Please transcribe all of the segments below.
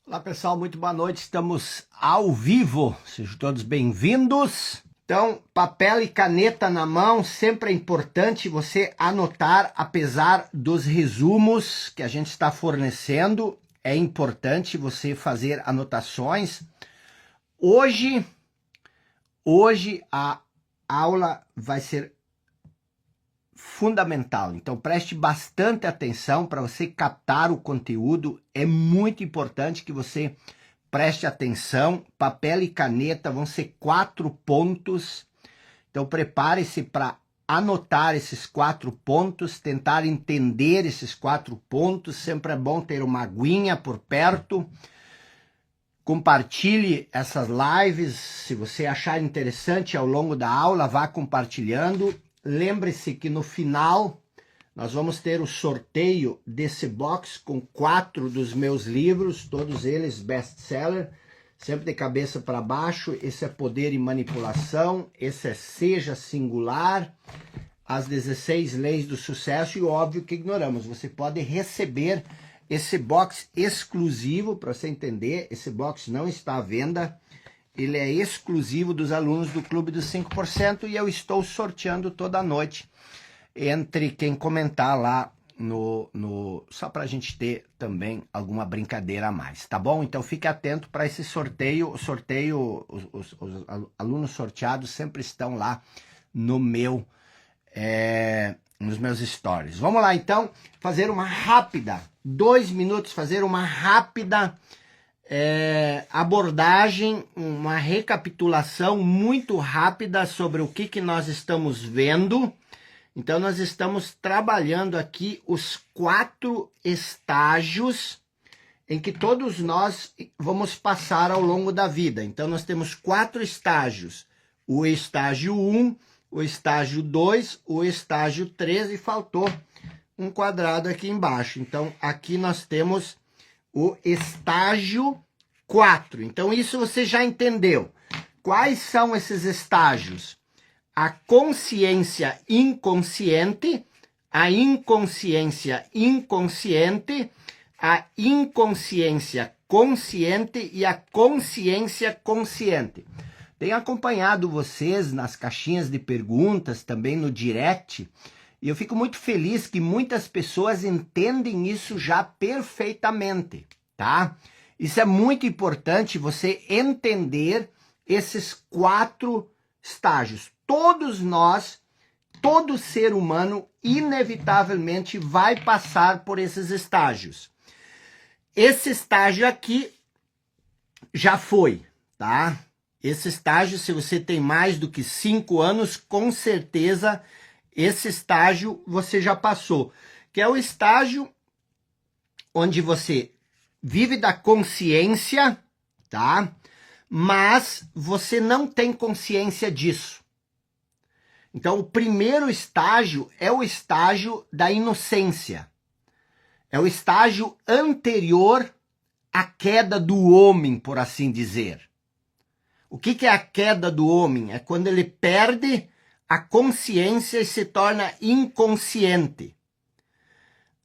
Olá pessoal, muito boa noite, estamos ao vivo, sejam todos bem-vindos. Então, papel e caneta na mão, sempre é importante você anotar, apesar dos resumos que a gente está fornecendo, é importante você fazer anotações. Hoje a aula vai ser fundamental, então preste bastante atenção para você captar o conteúdo, é muito importante que você preste atenção, papel e caneta vão ser 4 pontos, então prepare-se para anotar esses 4 pontos, tentar entender esses 4 pontos, sempre é bom ter uma aguinha por perto. Compartilhe essas lives, se você achar interessante ao longo da aula, vá compartilhando. Lembre-se que no final nós vamos ter o sorteio desse box com 4 dos meus livros, todos eles best-seller, sempre de cabeça para baixo. Esse é Poder e Manipulação, esse é Seja Singular, as 16 Leis do Sucesso e óbvio que ignoramos. Você pode receber esse box exclusivo, para você entender, esse box não está à venda. Ele é exclusivo dos alunos do Clube dos 5% e eu estou sorteando toda noite entre quem comentar lá só para a gente ter também alguma brincadeira a mais, tá bom? Então fique atento para esse sorteio. Os alunos sorteados sempre estão lá nos meus stories. Vamos lá então, fazer uma rápida, 2 minutos, fazer uma rápida abordagem, uma recapitulação muito rápida sobre o que nós estamos vendo. Então nós estamos trabalhando aqui os 4 estágios em que todos nós vamos passar ao longo da vida. Então nós temos 4 estágios, o estágio 1, o estágio 2, o estágio 3 e faltou um quadrado aqui embaixo. Então aqui nós temos o estágio 4. Então isso você já entendeu. Quais são esses estágios? A consciência inconsciente, a inconsciência inconsciente, a inconsciência consciente e a consciência consciente. Tenho acompanhado vocês nas caixinhas de perguntas, também no direct, e eu fico muito feliz que muitas pessoas entendem isso já perfeitamente, tá? Isso é muito importante, você entender esses 4 estágios. Todos nós, todo ser humano, inevitavelmente vai passar por esses estágios. Esse estágio aqui já foi, tá? Esse estágio, se você tem mais do que 5 anos, com certeza esse estágio você já passou, que é o estágio onde você vive da consciência, tá? Mas você não tem consciência disso. Então, o primeiro estágio é o estágio da inocência. É o estágio anterior à queda do homem, por assim dizer. O que é a queda do homem? É quando ele perde a consciência e se torna inconsciente.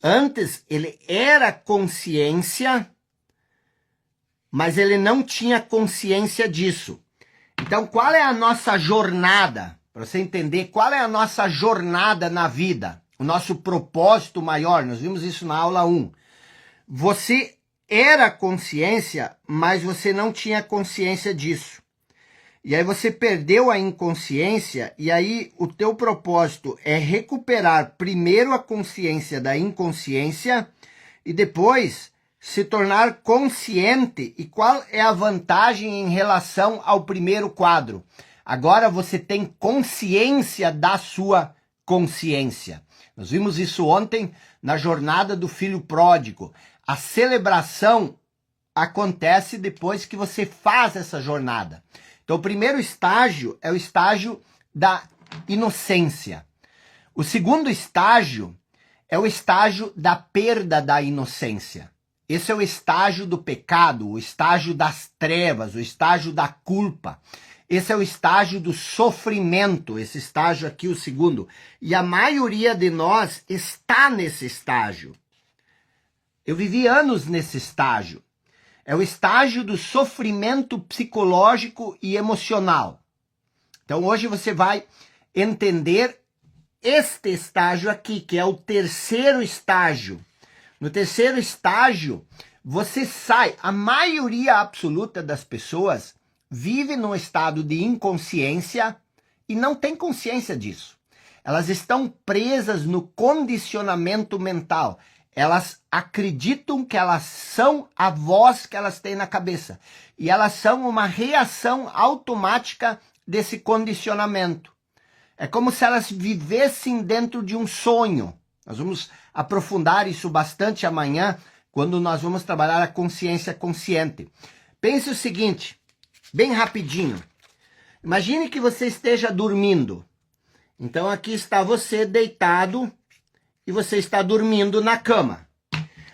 Antes, ele era consciência, mas ele não tinha consciência disso. Então, qual é a nossa jornada? Para você entender qual é a nossa jornada na vida, o nosso propósito maior, nós vimos isso na aula 1. Você era consciência, mas você não tinha consciência disso. E aí você perdeu a inconsciência, e aí o teu propósito é recuperar primeiro a consciência da inconsciência e depois se tornar consciente. E qual é a vantagem em relação ao primeiro quadro? Agora você tem consciência da sua consciência. Nós vimos isso ontem na jornada do filho pródigo. A celebração acontece depois que você faz essa jornada. Então, o primeiro estágio é o estágio da inocência. O segundo estágio é o estágio da perda da inocência. Esse é o estágio do pecado, o estágio das trevas, o estágio da culpa. Esse é o estágio do sofrimento, esse estágio aqui, o segundo. E a maioria de nós está nesse estágio. Eu vivi anos nesse estágio. É o estágio do sofrimento psicológico e emocional. Então hoje você vai entender este estágio aqui, que é o terceiro estágio. No terceiro estágio, você sai, a maioria absoluta das pessoas vive num estado de inconsciência e não tem consciência disso. Elas estão presas no condicionamento mental. Elas acreditam que elas são a voz que elas têm na cabeça. E elas são uma reação automática desse condicionamento. É como se elas vivessem dentro de um sonho. Nós vamos aprofundar isso bastante amanhã, quando nós vamos trabalhar a consciência consciente. Pense o seguinte, bem rapidinho. Imagine que você esteja dormindo. Então aqui está você deitado e você está dormindo na cama.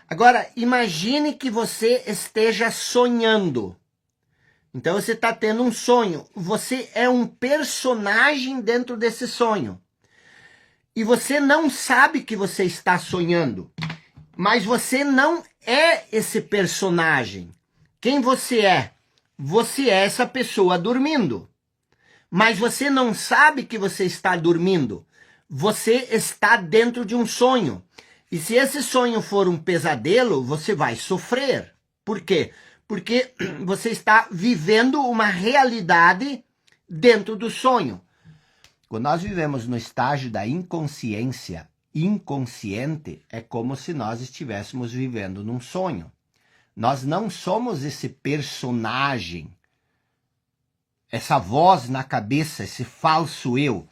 Agora, imagine que você esteja sonhando. Então você está tendo um sonho. Você é um personagem dentro desse sonho. E você não sabe que você está sonhando. Mas você não é esse personagem. Quem você é? Você é essa pessoa dormindo. Mas você não sabe que você está dormindo. Você está dentro de um sonho. E se esse sonho for um pesadelo, você vai sofrer. Por quê? Porque você está vivendo uma realidade dentro do sonho. Quando nós vivemos no estágio da inconsciência, inconsciente, é como se nós estivéssemos vivendo num sonho. Nós não somos esse personagem, essa voz na cabeça, esse falso eu.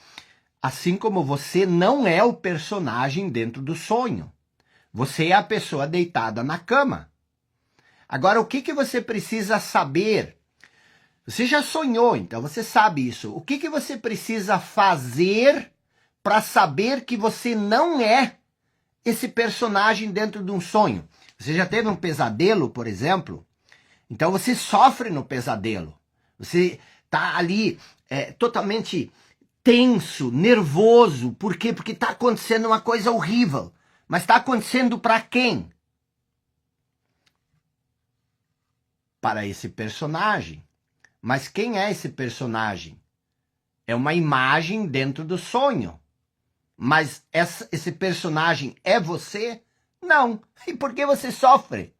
Assim como você não é o personagem dentro do sonho. Você é a pessoa deitada na cama. Agora, o que você precisa saber? Você já sonhou, então você sabe isso. O que você precisa fazer para saber que você não é esse personagem dentro de um sonho? Você já teve um pesadelo, por exemplo? Então você sofre no pesadelo. Você está ali totalmente tenso, nervoso. Por quê? Porque está acontecendo uma coisa horrível. Mas está acontecendo para quem? Para esse personagem. Mas quem é esse personagem? É uma imagem dentro do sonho. Mas esse personagem é você? Não. E por que você sofre?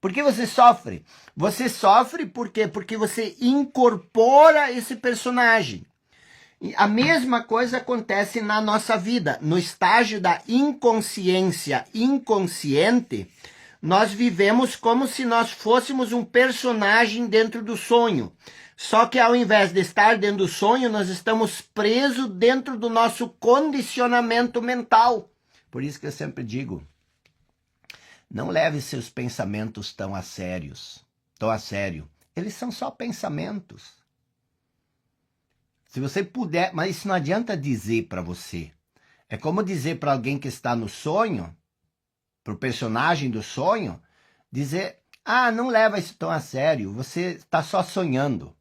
Por que você sofre? Você sofre por quê? Porque você incorpora esse personagem. E a mesma coisa acontece na nossa vida. No estágio da inconsciência inconsciente, nós vivemos como se nós fôssemos um personagem dentro do sonho. Só que ao invés de estar dentro do sonho, nós estamos presos dentro do nosso condicionamento mental. Por isso que eu sempre digo, não leve seus pensamentos tão a sério. Eles são só pensamentos. Se você puder, mas isso não adianta dizer para você. É como dizer para alguém que está no sonho, para o personagem do sonho, dizer, não leva isso tão a sério, você está só sonhando.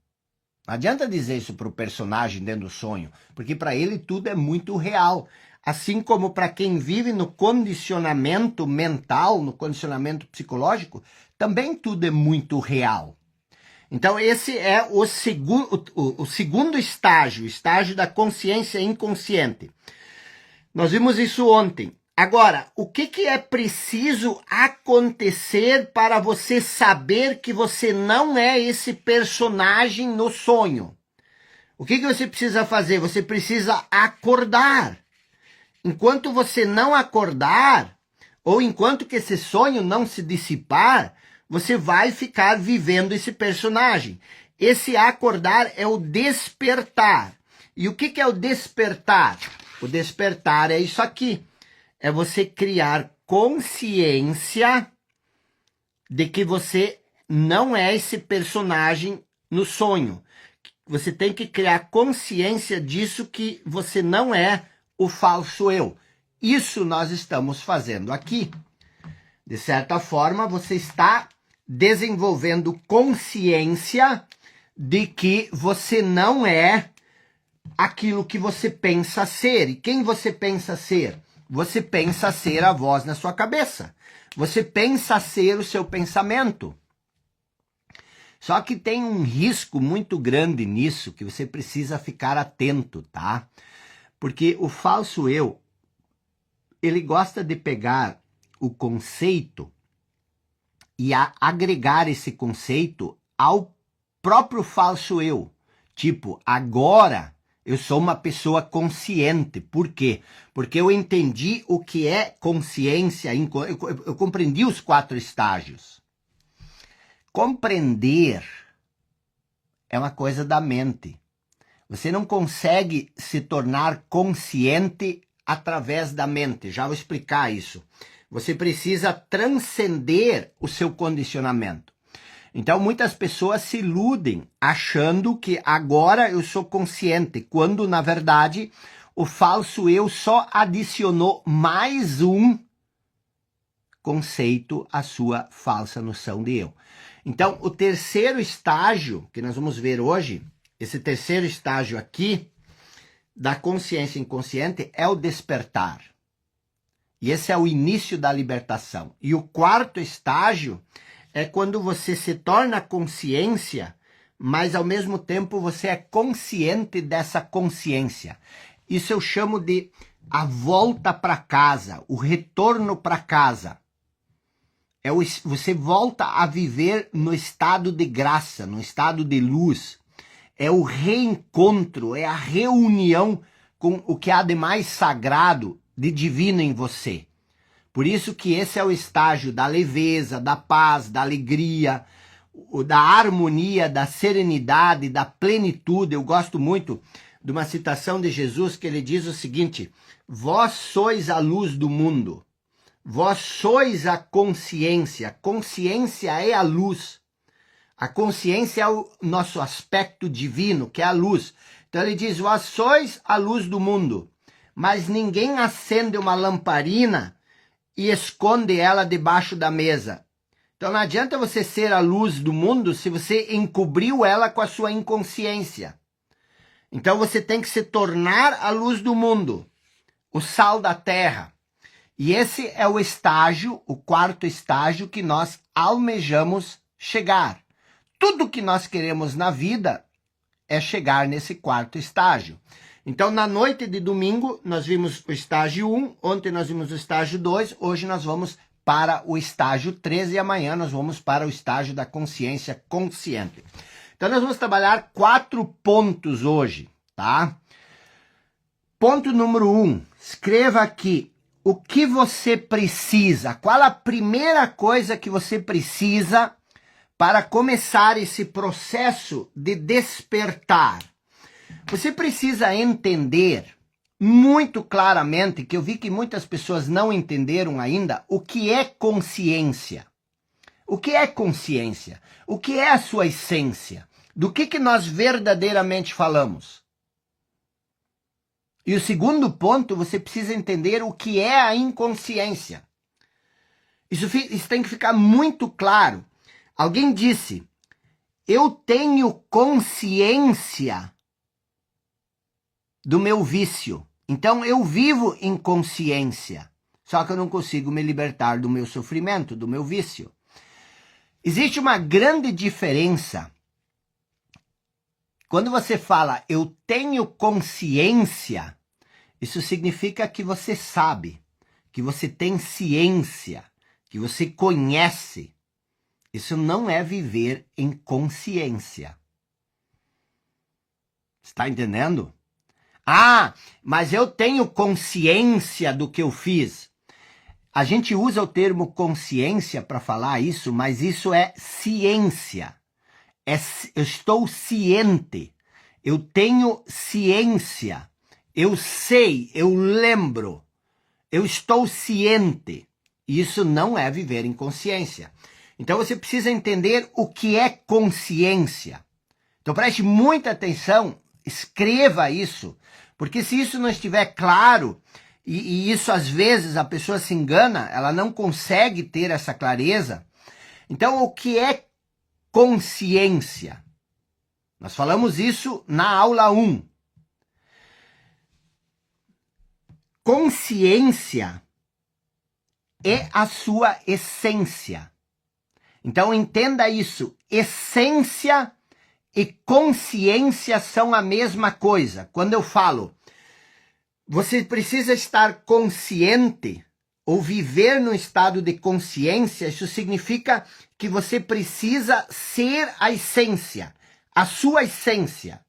Não adianta dizer isso para o personagem dentro do sonho, porque para ele tudo é muito real. Assim como para quem vive no condicionamento mental, no condicionamento psicológico, também tudo é muito real. Então esse é o segundo estágio, o estágio da consciência inconsciente. Nós vimos isso ontem. Agora, o que é preciso acontecer para você saber que você não é esse personagem no sonho? O que você precisa fazer? Você precisa acordar. Enquanto você não acordar, ou enquanto que esse sonho não se dissipar, você vai ficar vivendo esse personagem. Esse acordar é o despertar. E o que é o despertar? O despertar é isso aqui. É você criar consciência de que você não é esse personagem no sonho. Você tem que criar consciência disso, que você não é o falso eu. Isso nós estamos fazendo aqui. De certa forma, você está desenvolvendo consciência de que você não é aquilo que você pensa ser. E quem você pensa ser? Você pensa ser a voz na sua cabeça. Você pensa ser o seu pensamento. Só que tem um risco muito grande nisso que você precisa ficar atento, tá? Porque o falso eu, ele gosta de pegar o conceito e agregar esse conceito ao próprio falso eu. Tipo, agora eu sou uma pessoa consciente. Por quê? Porque eu entendi o que é consciência, eu compreendi os 4 estágios. Compreender é uma coisa da mente. Você não consegue se tornar consciente através da mente. Já vou explicar isso. Você precisa transcender o seu condicionamento. Então, muitas pessoas se iludem achando que agora eu sou consciente, quando, na verdade, o falso eu só adicionou mais um conceito à sua falsa noção de eu. Então, o terceiro estágio que nós vamos ver hoje, esse terceiro estágio aqui, da consciência inconsciente, é o despertar. E esse é o início da libertação. E o quarto estágio é quando você se torna consciência, mas ao mesmo tempo você é consciente dessa consciência. Isso eu chamo de a volta para casa, o retorno para casa. Você volta a viver no estado de graça, no estado de luz. É o reencontro, é a reunião com o que há de mais sagrado, de divino em você. Por isso que esse é o estágio da leveza, da paz, da alegria, da harmonia, da serenidade, da plenitude. Eu gosto muito de uma citação de Jesus que ele diz o seguinte: vós sois a luz do mundo, vós sois a consciência. Consciência é a luz. A consciência é o nosso aspecto divino, que é a luz. Então ele diz, vós sois a luz do mundo, mas ninguém acende uma lamparina e esconde ela debaixo da mesa. Então não adianta você ser a luz do mundo se você encobriu ela com a sua inconsciência. Então você tem que se tornar a luz do mundo, o sal da terra. E esse é o estágio, o quarto estágio que nós almejamos chegar. Tudo que nós queremos na vida é chegar nesse quarto estágio. Então, na noite de domingo, nós vimos o estágio 1, ontem nós vimos o estágio 2, hoje nós vamos para o estágio 3 e amanhã nós vamos para o estágio da consciência consciente. Então, nós vamos trabalhar 4 pontos hoje, tá? Ponto número 1, escreva aqui o que você precisa, qual a primeira coisa que você precisa para começar esse processo de despertar. Você precisa entender muito claramente, que eu vi que muitas pessoas não entenderam ainda, o que é consciência. O que é consciência? O que é a sua essência? Do que nós verdadeiramente falamos? E o segundo ponto, você precisa entender o que é a inconsciência. Isso tem que ficar muito claro. Alguém disse, eu tenho consciência do meu vício. Então eu vivo em consciência. Só que eu não consigo me libertar do meu sofrimento, do meu vício. Existe uma grande diferença. Quando você fala, eu tenho consciência, isso significa que você sabe, que você tem ciência, que você conhece. Isso não é viver em consciência. Está entendendo? Ah, mas eu tenho consciência do que eu fiz. A gente usa o termo consciência para falar isso, mas isso é ciência. Eu estou ciente. Eu tenho ciência. Eu sei, eu lembro. Eu estou ciente. Isso não é viver em consciência. Então você precisa entender o que é consciência. Então preste muita atenção, escreva isso, porque se isso não estiver claro, e isso às vezes a pessoa se engana, ela não consegue ter essa clareza. Então o que é consciência? Nós falamos isso na aula 1. Consciência é a sua essência. Então entenda isso, essência e consciência são a mesma coisa. Quando eu falo, você precisa estar consciente ou viver no estado de consciência, isso significa que você precisa ser a essência, a sua essência.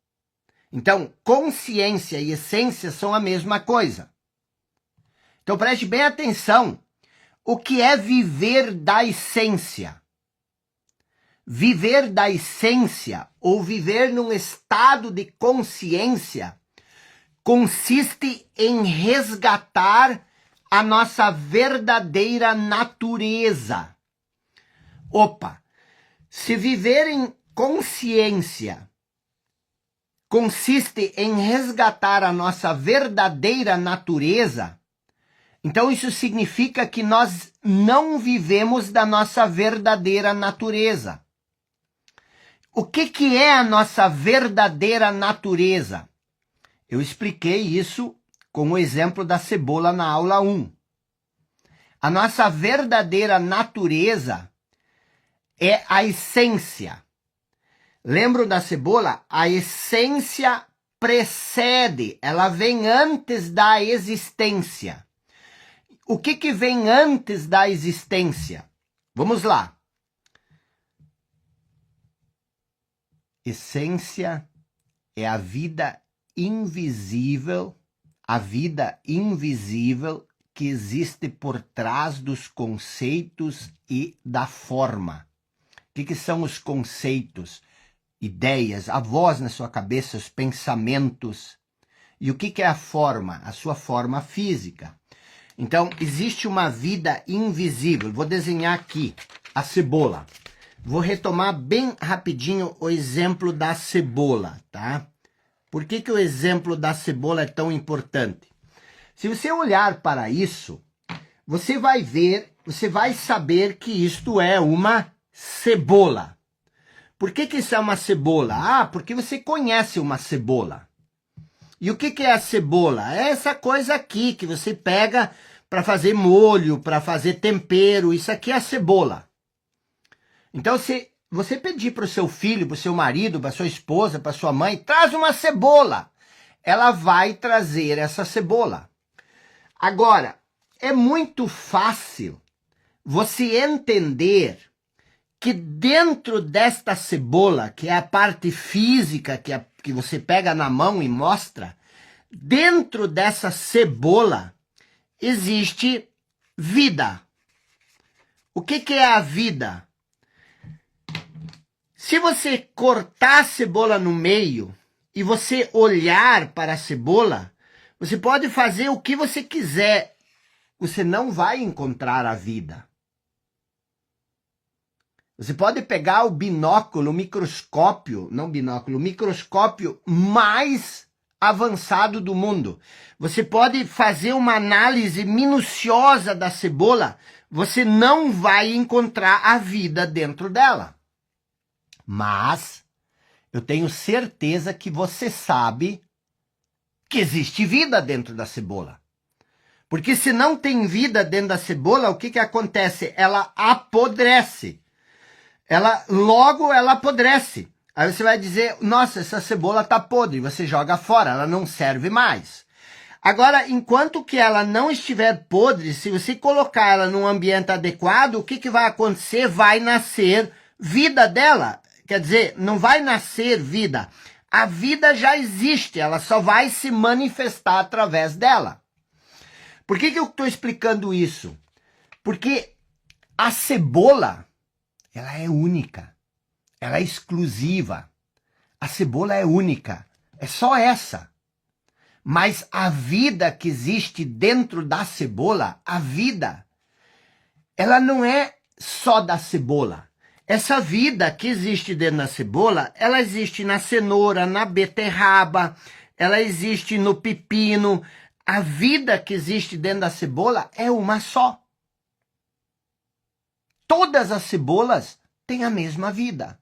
Então, consciência e essência são a mesma coisa. Então preste bem atenção. O que é viver da essência? Viver da essência ou viver num estado de consciência consiste em resgatar a nossa verdadeira natureza. Opa, se viver em consciência consiste em resgatar a nossa verdadeira natureza, então isso significa que nós não vivemos da nossa verdadeira natureza. O que é a nossa verdadeira natureza? Eu expliquei isso com o exemplo da cebola na aula 1. A nossa verdadeira natureza é a essência. Lembram da cebola? A essência precede, ela vem antes da existência. O que vem antes da existência? Vamos lá. Essência é a vida invisível que existe por trás dos conceitos e da forma. O que são os conceitos? Ideias, a voz na sua cabeça, os pensamentos. E o que é a forma? A sua forma física. Então, existe uma vida invisível. Vou desenhar aqui a cebola. Vou retomar bem rapidinho o exemplo da cebola, tá? Por que o exemplo da cebola é tão importante? Se você olhar para isso, você vai ver, você vai saber que isto é uma cebola. Por que isso é uma cebola? Ah, porque você conhece uma cebola. E o que é a cebola? É essa coisa aqui que você pega para fazer molho, para fazer tempero. Isso aqui é a cebola. Então, se você pedir para o seu filho, para o seu marido, para sua esposa, para sua mãe, traz uma cebola. Ela vai trazer essa cebola. Agora, é muito fácil você entender que dentro desta cebola, que é a parte física que você pega na mão e mostra, dentro dessa cebola existe vida. O que é a vida? Se você cortar a cebola no meio e você olhar para a cebola, você pode fazer o que você quiser. Você não vai encontrar a vida. Você pode pegar o binóculo, o microscópio mais avançado do mundo. Você pode fazer uma análise minuciosa da cebola. Você não vai encontrar a vida dentro dela. Mas eu tenho certeza que você sabe que existe vida dentro da cebola. Porque se não tem vida dentro da cebola, o que acontece? Ela apodrece. Logo ela apodrece. Aí você vai dizer, nossa, essa cebola está podre. Você joga fora, ela não serve mais. Agora, enquanto que ela não estiver podre, se você colocar ela num ambiente adequado, o que vai acontecer? Vai nascer vida dela. Quer dizer, não vai nascer vida. A vida já existe, ela só vai se manifestar através dela. Por que eu estou explicando isso? Porque a cebola, ela é única, ela é exclusiva. A cebola é única, é só essa. Mas a vida que existe dentro da cebola, a vida, ela não é só da cebola. Essa vida que existe dentro da cebola, ela existe na cenoura, na beterraba, ela existe no pepino. A vida que existe dentro da cebola é uma só. Todas as cebolas têm a mesma vida.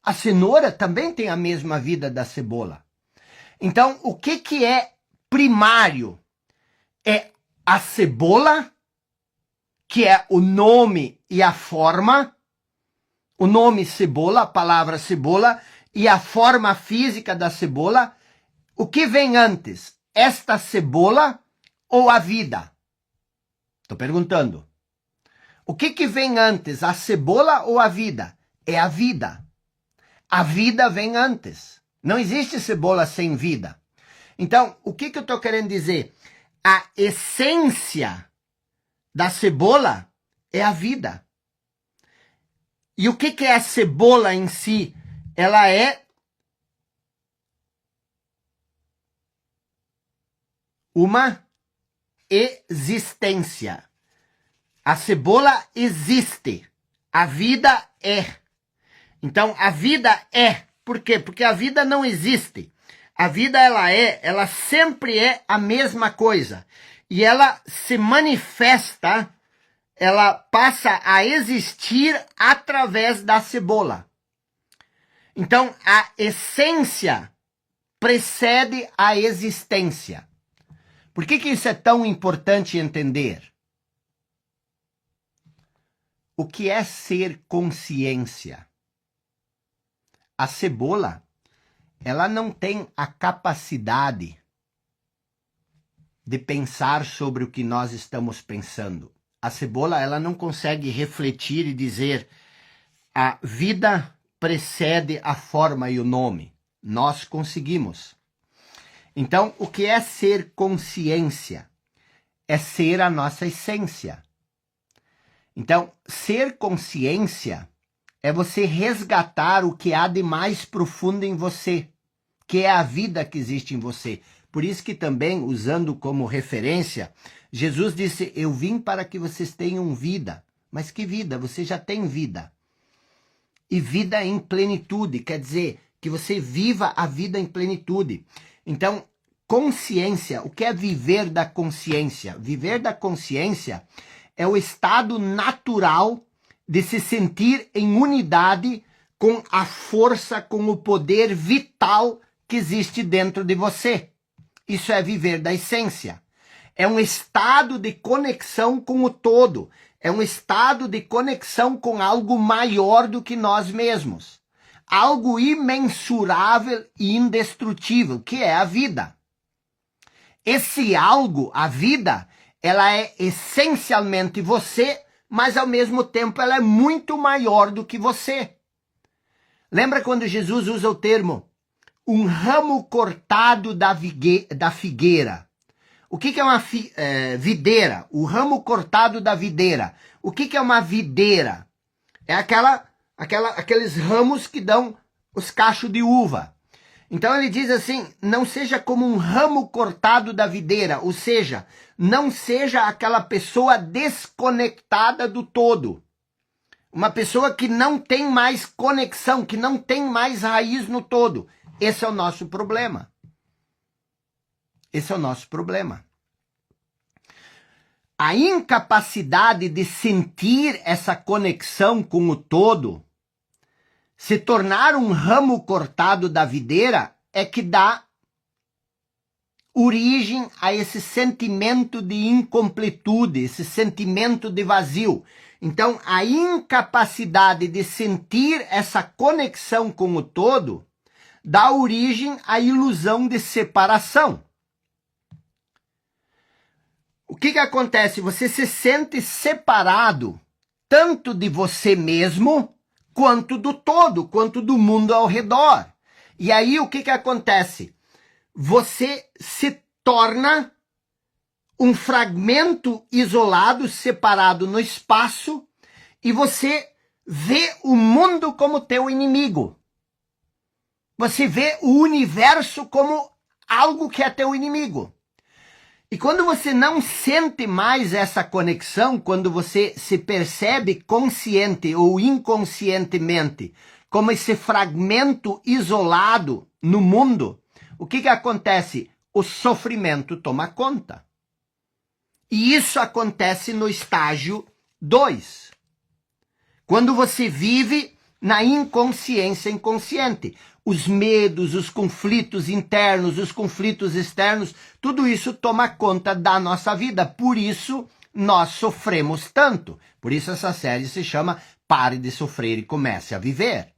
A cenoura também tem a mesma vida da cebola. Então, o que é primário? É a cebola que é o nome e a forma, o nome cebola, a palavra cebola, e a forma física da cebola. O que vem antes? Esta cebola ou a vida? Estou perguntando. O que vem antes, a cebola ou a vida? É a vida. A vida vem antes. Não existe cebola sem vida. Então, o que eu estou querendo dizer? A essência da cebola é a vida. E o que é a cebola em si? Ela é uma existência. A cebola existe. A vida é. Então, a vida é. Por quê? Porque a vida não existe. A vida, ela sempre é a mesma coisa. E ela se manifesta, ela passa a existir através da cebola. Então, a essência precede a existência. Por que isso é tão importante entender? O que é ser consciência? A cebola, ela não tem a capacidade de pensar sobre o que nós estamos pensando. A cebola, ela não consegue refletir e dizer a vida precede a forma e o nome. Nós conseguimos. Então, o que é ser consciência? É ser a nossa essência. Então, ser consciência é você resgatar o que há de mais profundo em você, que é a vida que existe em você. Por isso que também, usando como referência, Jesus disse, eu vim para que vocês tenham vida. Mas que vida? Você já tem vida. E vida em plenitude, quer dizer, que você viva a vida em plenitude. Então, consciência, o que é viver da consciência? Viver da consciência é o estado natural de se sentir em unidade com a força, com o poder vital que existe dentro de você. Isso é viver da essência. É um estado de conexão com o todo. É um estado de conexão com algo maior do que nós mesmos. Algo imensurável e indestrutível, que é a vida. Esse algo, a vida, ela é essencialmente você, mas ao mesmo tempo ela é muito maior do que você. Lembra quando Jesus usa o termo um ramo cortado da figueira? O que é uma videira? O ramo cortado da videira. O que é uma videira? É aqueles ramos que dão os cachos de uva. Então ele diz assim, não seja como um ramo cortado da videira, ou seja, não seja aquela pessoa desconectada do todo. Uma pessoa que não tem mais conexão, que não tem mais raiz no todo. Esse é o nosso problema. Esse é o nosso problema. A incapacidade de sentir essa conexão com o todo, se tornar um ramo cortado da videira, é que dá origem a esse sentimento de incompletude, esse sentimento de vazio. Então, a incapacidade de sentir essa conexão com o todo dá origem à ilusão de separação. O que acontece? Você se sente separado tanto de você mesmo quanto do todo, quanto do mundo ao redor. E aí o que acontece? Você se torna um fragmento isolado, separado no espaço, e você vê o mundo como teu inimigo. Você vê o universo como algo que é teu inimigo. E quando você não sente mais essa conexão, quando você se percebe consciente ou inconscientemente como esse fragmento isolado no mundo, o que acontece? O sofrimento toma conta. E isso acontece no estágio 2. Quando você vive na inconsciência inconsciente. Os medos, os conflitos internos, os conflitos externos, tudo isso toma conta da nossa vida. Por isso, nós sofremos tanto. Por isso essa série se chama Pare de Sofrer e Comece a Viver.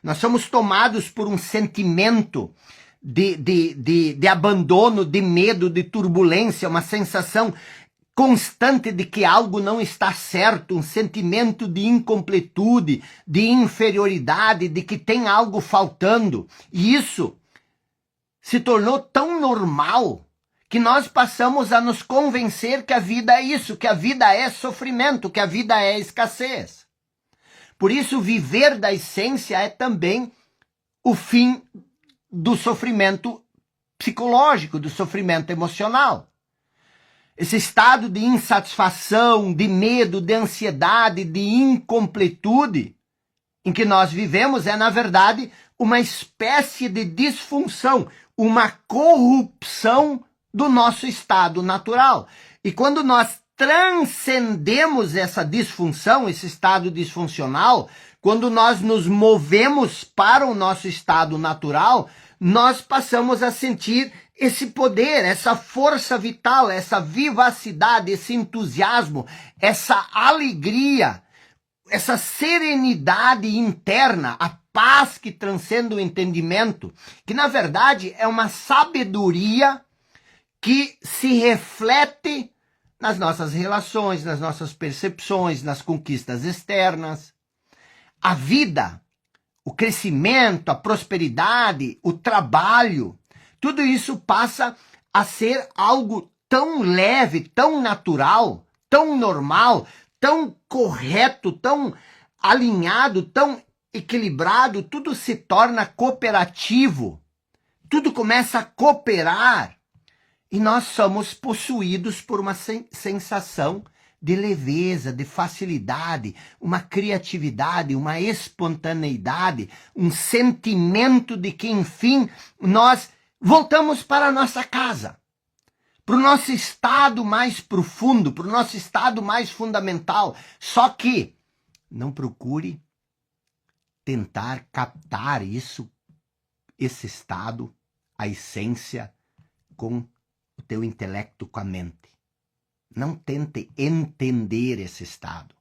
Nós somos tomados por um sentimento de abandono, de medo, de turbulência, uma sensação constante de que algo não está certo, um sentimento de incompletude, de inferioridade, de que tem algo faltando. E isso se tornou tão normal que nós passamos a nos convencer que a vida é isso, que a vida é sofrimento, que a vida é escassez. Por isso, viver da essência é também o fim do sofrimento psicológico, do sofrimento emocional. Esse estado de insatisfação, de medo, de ansiedade, de incompletude em que nós vivemos é, na verdade, uma espécie de disfunção, uma corrupção do nosso estado natural. E quando nós transcendemos essa disfunção, esse estado disfuncional, quando nós nos movemos para o nosso estado natural, nós passamos a sentir esse poder, essa força vital, essa vivacidade, esse entusiasmo, essa alegria, essa serenidade interna, a paz que transcende o entendimento, que na verdade é uma sabedoria que se reflete nas nossas relações, nas nossas percepções, nas conquistas externas. A vida, o crescimento, a prosperidade, o trabalho, tudo isso passa a ser algo tão leve, tão natural, tão normal, tão correto, tão alinhado, tão equilibrado, tudo se torna cooperativo, tudo começa a cooperar. E nós somos possuídos por uma sensação de leveza, de facilidade, uma criatividade, uma espontaneidade, um sentimento de que, enfim, nós voltamos para a nossa casa, para o nosso estado mais profundo, para o nosso estado mais fundamental. Só que não procure tentar captar isso, esse estado, a essência, com o teu intelecto, com a mente. Não tente entender esse estado.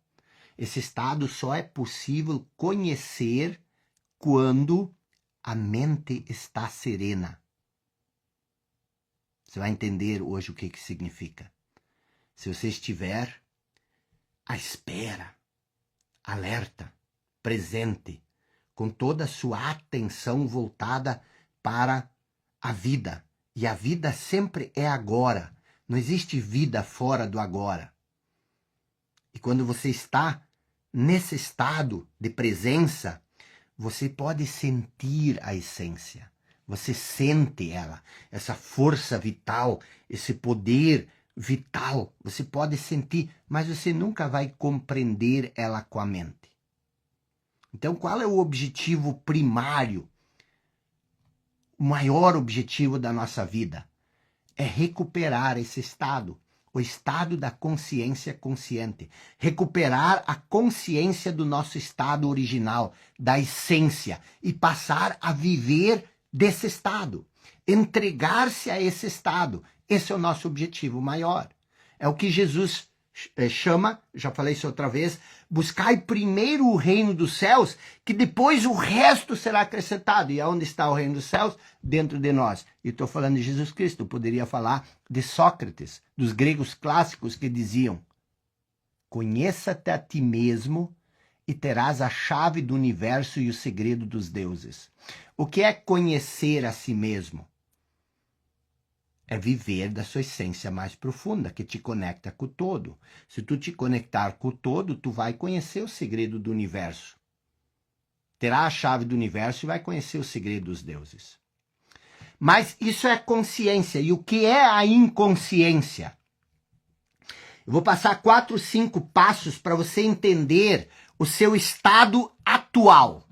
Esse estado só é possível conhecer quando a mente está serena. Você vai entender hoje o que significa. Se você estiver à espera, alerta, presente, com toda a sua atenção voltada para a vida. E a vida sempre é agora. Não existe vida fora do agora. E quando você está nesse estado de presença, você pode sentir a essência. Você sente ela, essa força vital, esse poder vital. Você pode sentir, mas você nunca vai compreender ela com a mente. Então, qual é o objetivo primário? O maior objetivo da nossa vida é recuperar esse estado, o estado da consciência consciente. Recuperar a consciência do nosso estado original, da essência, e passar a viver desse estado. Entregar-se a esse estado. Esse é o nosso objetivo maior. É o que Jesus chama, já falei isso outra vez, buscai primeiro o reino dos céus, que depois o resto será acrescentado. E aonde está o reino dos céus? Dentro de nós. E estou falando de Jesus Cristo. Eu poderia falar de Sócrates, dos gregos clássicos que diziam: conheça-te a ti mesmo e terás a chave do universo e o segredo dos deuses. O que é conhecer a si mesmo? É viver da sua essência mais profunda, que te conecta com o todo. Se tu te conectar com o todo, tu vai conhecer o segredo do universo. Terá a chave do universo e vai conhecer o segredo dos deuses. Mas isso é consciência. E o que é a inconsciência? Eu vou passar 4, 5 passos para você entender o seu estado atual.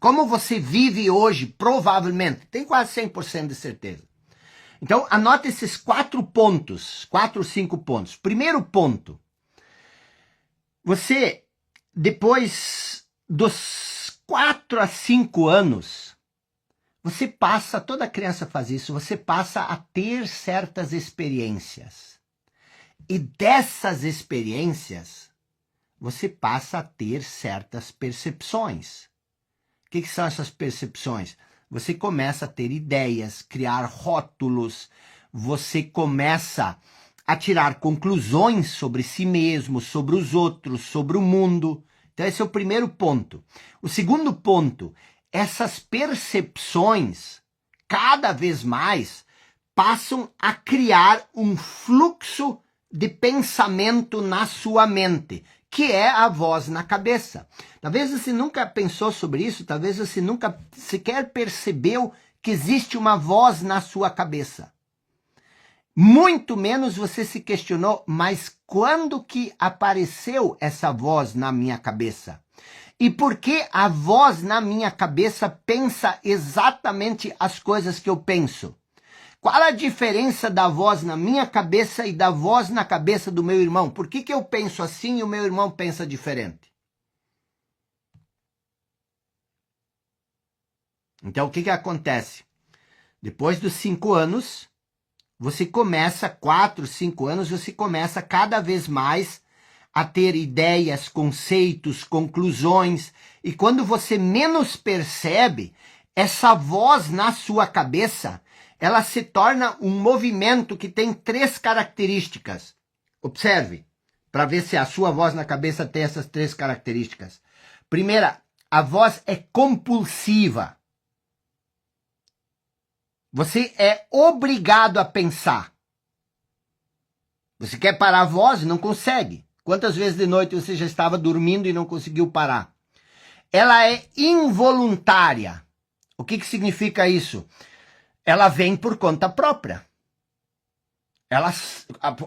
Como você vive hoje, provavelmente. Tem quase 100% de certeza. Então, anota esses 4 pontos, 4 ou 5 pontos. Primeiro ponto, você, depois dos 4 a 5 anos, você passa, toda criança faz isso, você passa a ter certas experiências. E dessas experiências, você passa a ter certas percepções. O que são essas percepções? Você começa a ter ideias, criar rótulos, você começa a tirar conclusões sobre si mesmo, sobre os outros, sobre o mundo. Então esse é o primeiro ponto. O segundo ponto, essas percepções, cada vez mais, passam a criar um fluxo de pensamento na sua mente, que é a voz na cabeça. Talvez você nunca pensou sobre isso, talvez você nunca sequer percebeu que existe uma voz na sua cabeça. Muito menos você se questionou, mas quando que apareceu essa voz na minha cabeça? E por que a voz na minha cabeça pensa exatamente as coisas que eu penso? Qual a diferença da voz na minha cabeça e da voz na cabeça do meu irmão? Por que eu penso assim e o meu irmão pensa diferente? Então, o que acontece? Depois dos 5 anos, você começa, 4, 5 anos, você começa cada vez mais a ter ideias, conceitos, conclusões. E quando você menos percebe, essa voz na sua cabeça, ela se torna um movimento que tem 3 características. Observe, para ver se a sua voz na cabeça tem essas 3 características. Primeira, a voz é compulsiva. Você é obrigado a pensar. Você quer parar a voz? Não consegue. Quantas vezes de noite você já estava dormindo e não conseguiu parar? Ela é involuntária. O que significa isso? Ela vem por conta própria.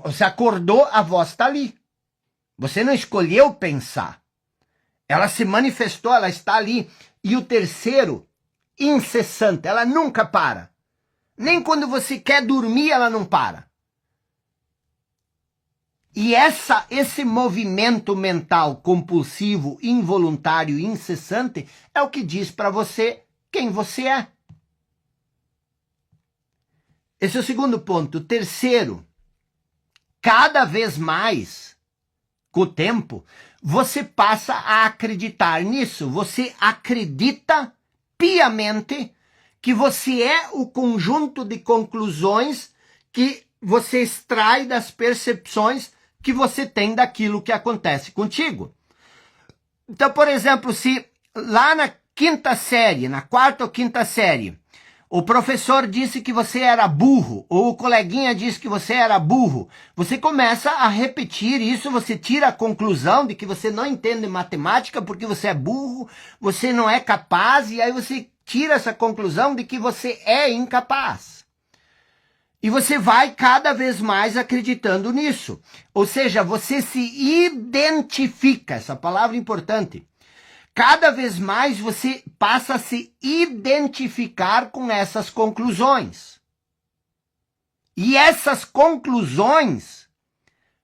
Você acordou, a voz está ali. Você não escolheu pensar. Ela se manifestou, ela está ali. E o terceiro, incessante, ela nunca para. Nem quando você quer dormir, ela não para. E esse movimento mental compulsivo, involuntário e incessante é o que diz para você quem você é. Esse é o segundo ponto. O terceiro, cada vez mais, com o tempo, você passa a acreditar nisso. Você acredita piamente que você é o conjunto de conclusões que você extrai das percepções que você tem daquilo que acontece contigo. Então, por exemplo, se lá na 5ª série, na 4ª ou 5ª série, o professor disse que você era burro, ou o coleguinha disse que você era burro, você começa a repetir isso, você tira a conclusão de que você não entende matemática porque você é burro, você não é capaz, e aí você tira essa conclusão de que você é incapaz. E você vai cada vez mais acreditando nisso. Ou seja, você se identifica, essa palavra é importante. Cada vez mais você passa a se identificar com essas conclusões. E essas conclusões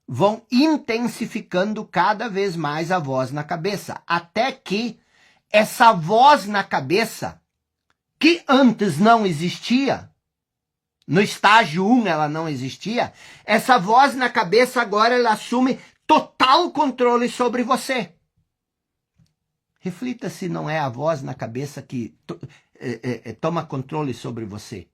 vão intensificando cada vez mais a voz na cabeça. Até que essa voz na cabeça, que antes não existia, no estágio 1 ela não existia, essa voz na cabeça agora ela assume total controle sobre você. Reflita se não é a voz na cabeça que toma controle sobre você.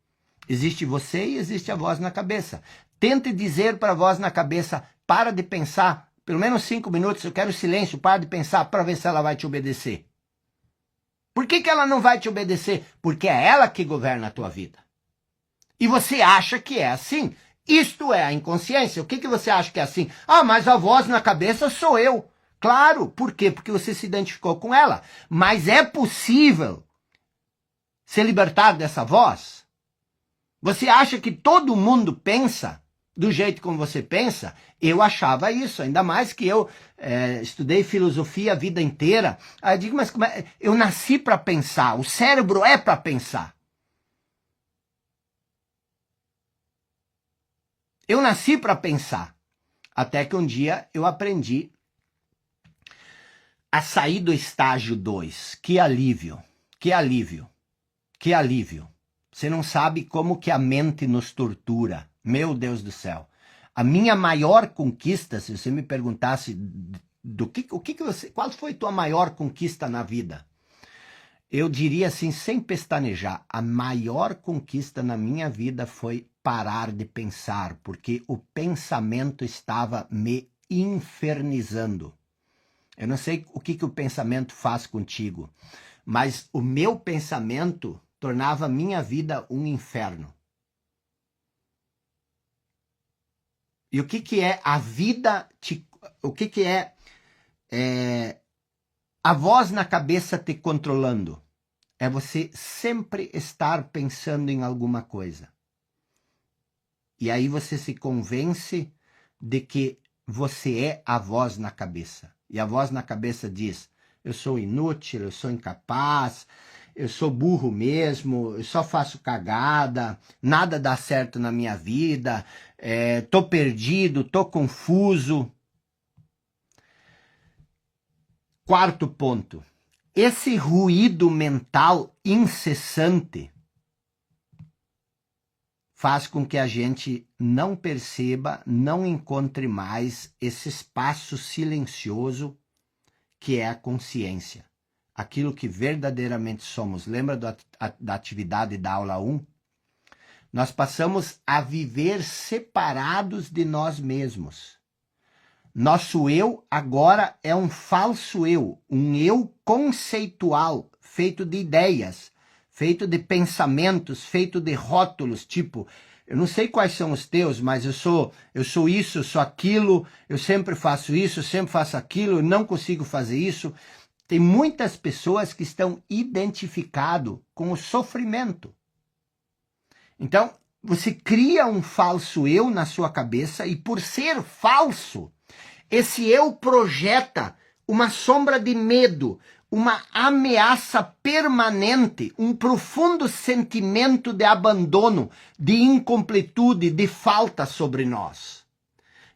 Existe você e existe a voz na cabeça. Tente dizer para a voz na cabeça, para de pensar, pelo menos 5 minutos, eu quero silêncio, para de pensar, para ver se ela vai te obedecer. Por que ela não vai te obedecer? Porque é ela que governa a tua vida. E você acha que é assim. Isto é a inconsciência. O que você acha que é assim? Ah, mas a voz na cabeça sou eu. Claro, por quê? Porque você se identificou com ela. Mas é possível se libertar dessa voz? Você acha que todo mundo pensa do jeito como você pensa? Eu achava isso, ainda mais que eu estudei filosofia a vida inteira. Aí eu digo, mas como é? Eu nasci para pensar, o cérebro é para pensar. Eu nasci para pensar. Até que um dia eu aprendi a sair do estágio 2. Que alívio, que alívio, que alívio. Você não sabe como que a mente nos tortura. Meu Deus do céu. A minha maior conquista, se você me perguntasse qual foi tua maior conquista na vida? Eu diria assim, sem pestanejar, a maior conquista na minha vida foi parar de pensar, porque o pensamento estava me infernizando. Eu não sei o que o pensamento faz contigo, mas o meu pensamento tornava minha vida um inferno. E o que é a vida, o que é a voz na cabeça te controlando? É você sempre estar pensando em alguma coisa. E aí você se convence de que você é a voz na cabeça. E a voz na cabeça diz, eu sou inútil, eu sou incapaz, eu sou burro mesmo, eu só faço cagada, nada dá certo na minha vida, tô perdido, tô confuso. Quarto ponto. Esse ruído mental incessante faz com que a gente não perceba, não encontre mais esse espaço silencioso que é a consciência. Aquilo que verdadeiramente somos. Lembra da atividade da aula 1? Nós passamos a viver separados de nós mesmos. Nosso eu agora é um falso eu, um eu conceitual, feito de ideias, feito de pensamentos, feito de rótulos, tipo, eu não sei quais são os teus, mas eu sou isso, eu sou aquilo, eu sempre faço isso, eu sempre faço aquilo, eu não consigo fazer isso. Tem muitas pessoas que estão identificadas com o sofrimento. Então, você cria um falso eu na sua cabeça e por ser falso, esse eu projeta uma sombra de medo, uma ameaça permanente, um profundo sentimento de abandono, de incompletude, de falta sobre nós.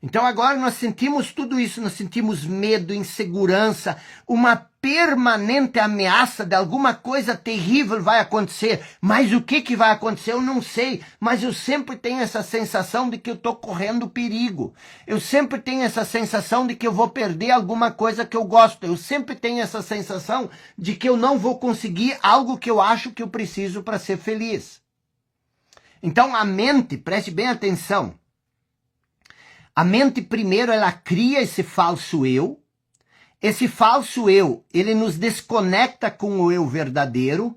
Então agora nós sentimos tudo isso, nós sentimos medo, insegurança, uma permanente ameaça de alguma coisa terrível vai acontecer. Mas o que vai acontecer eu não sei, mas eu sempre tenho essa sensação de que eu estou correndo perigo. Eu sempre tenho essa sensação de que eu vou perder alguma coisa que eu gosto. Eu sempre tenho essa sensação de que eu não vou conseguir algo que eu acho que eu preciso para ser feliz. Então a mente, preste bem atenção, a mente primeiro ela cria esse falso eu. Esse falso eu, ele nos desconecta com o eu verdadeiro.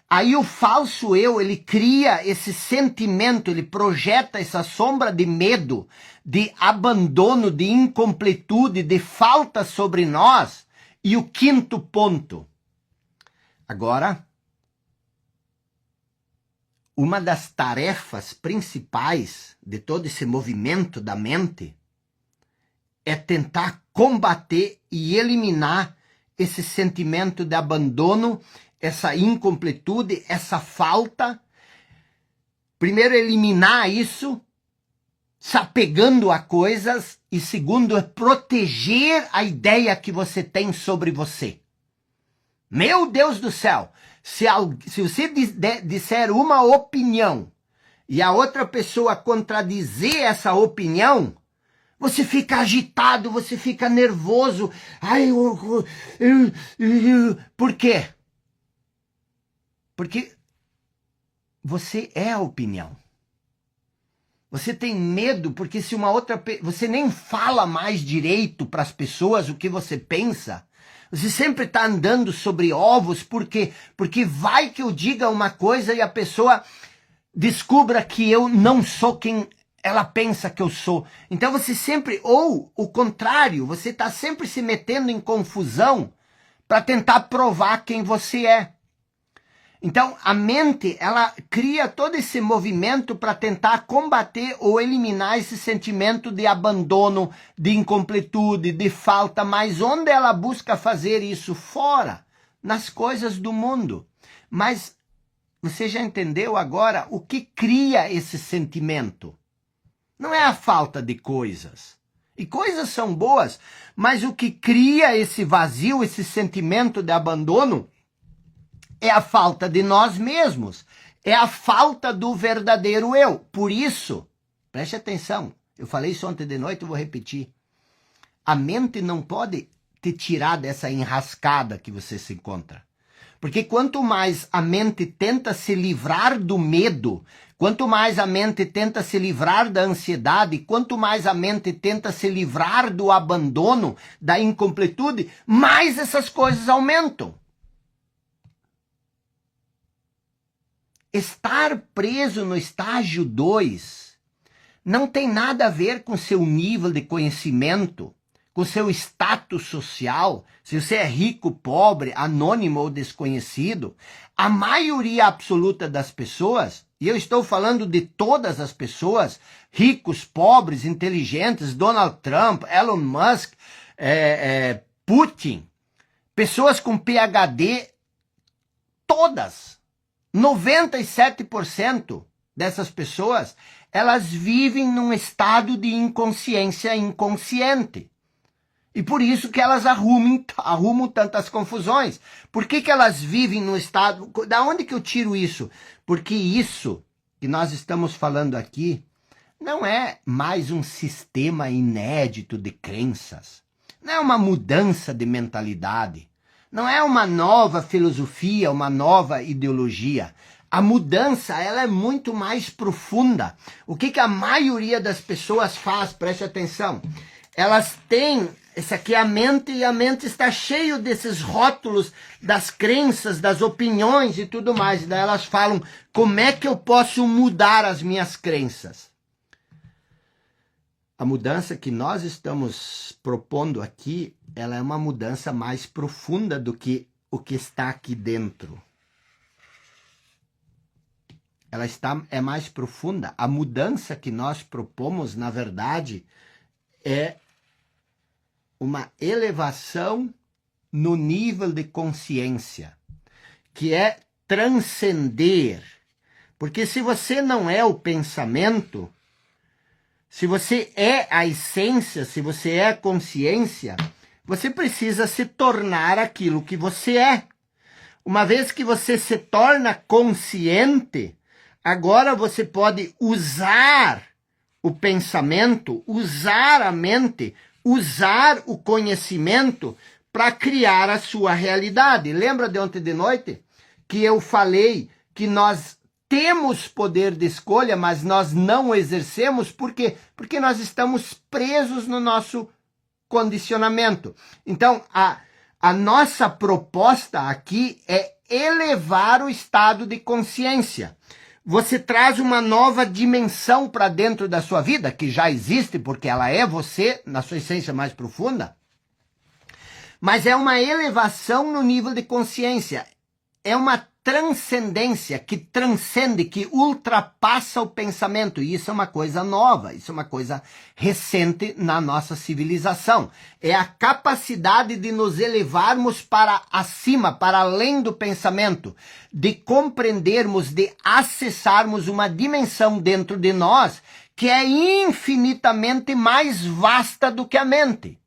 Aí o falso eu, ele cria esse sentimento, ele projeta essa sombra de medo, de abandono, de incompletude, de falta sobre nós. E o quinto ponto. Agora, uma das tarefas principais de todo esse movimento da mente é tentar combater e eliminar esse sentimento de abandono, essa incompletude, essa falta. Primeiro, eliminar isso, se apegando a coisas. E segundo, é proteger a ideia que você tem sobre você. Meu Deus do céu! Se você disser uma opinião e a outra pessoa contradizer essa opinião, você fica agitado, você fica nervoso. Ai, por quê? Porque você é a opinião. Você tem medo porque se uma outra... Você nem fala mais direito para as pessoas o que você pensa. Você sempre está andando sobre ovos porque vai que eu diga uma coisa e a pessoa descubra que eu não sou quem ela pensa que eu sou. Então você sempre, ou o contrário, você está sempre se metendo em confusão para tentar provar quem você é. Então a mente, ela cria todo esse movimento para tentar combater ou eliminar esse sentimento de abandono, de incompletude, de falta. Mas onde ela busca fazer isso? Fora, nas coisas do mundo. Mas você já entendeu agora o que cria esse sentimento? Não é a falta de coisas. E coisas são boas, mas o que cria esse vazio, esse sentimento de abandono, é a falta de nós mesmos. É a falta do verdadeiro eu. Por isso, preste atenção, Eu falei isso ontem de noite, eu vou repetir. A mente não pode te tirar dessa enrascada que você se encontra. Porque quanto mais a mente tenta se livrar do medo, quanto mais a mente tenta se livrar da ansiedade, quanto mais a mente tenta se livrar do abandono, da incompletude, mais essas coisas aumentam. Estar preso no estágio 2 não tem nada a ver com seu nível de conhecimento, com seu status social, se você é rico, pobre, anônimo ou desconhecido. A maioria absoluta das pessoas, e eu estou falando de todas as pessoas, ricos, pobres, inteligentes, Donald Trump, Elon Musk, Putin, pessoas com PhD, todas, 97% dessas pessoas, elas vivem num estado de inconsciência inconsciente. E por isso que elas arrumam tantas confusões. Por que elas vivem no estado... Da onde que eu tiro isso? Porque isso que nós estamos falando aqui não é mais um sistema inédito de crenças. Não é uma mudança de mentalidade. Não é uma nova filosofia, uma nova ideologia. A mudança, ela é muito mais profunda. O que a maioria das pessoas faz? Preste atenção. Elas têm... Essa aqui é a mente, e a mente está cheio desses rótulos das crenças, das opiniões e tudo mais. E daí elas falam, como é que eu posso mudar as minhas crenças? A mudança que nós estamos propondo aqui, ela é uma mudança mais profunda do que o que está aqui dentro. Ela é mais profunda. A mudança que nós propomos, na verdade, é uma elevação no nível de consciência, que é transcender. Porque se você não é o pensamento, se você é a essência, se você é a consciência, você precisa se tornar aquilo que você é. Uma vez que você se torna consciente, agora você pode usar o pensamento, usar a mente, usar o conhecimento para criar a sua realidade. Lembra de ontem de noite que eu falei que nós temos poder de escolha, mas nós não o exercemos? Por quê? Porque nós estamos presos no nosso condicionamento. Então, a nossa proposta aqui é elevar o estado de consciência. Você traz uma nova dimensão para dentro da sua vida, que já existe, porque ela é você, na sua essência mais profunda. Mas é uma elevação no nível de consciência. É uma transcendência que transcende, que ultrapassa o pensamento. E isso é uma coisa nova, isso é uma coisa recente na nossa civilização. É a capacidade de nos elevarmos para acima, para além do pensamento, de compreendermos, de acessarmos uma dimensão dentro de nós que é infinitamente mais vasta do que a mente.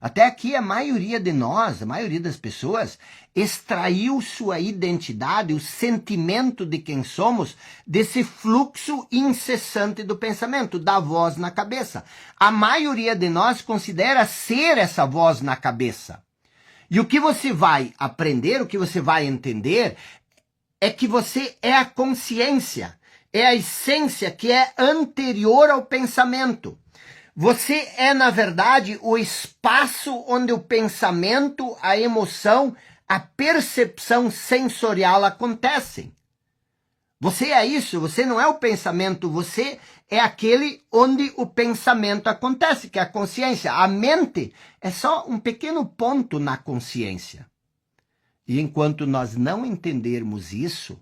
Até aqui a maioria de nós, a maioria das pessoas, extraiu sua identidade, o sentimento de quem somos, desse fluxo incessante do pensamento, da voz na cabeça. A maioria de nós considera ser essa voz na cabeça. E o que você vai aprender, o que você vai entender, é que você é a consciência, é a essência que é anterior ao pensamento. Você é, na verdade, o espaço onde o pensamento, a emoção, a percepção sensorial acontecem. Você é isso, você não é o pensamento, você é aquele onde o pensamento acontece, que é a consciência. A mente é só um pequeno ponto na consciência. E enquanto nós não entendermos isso,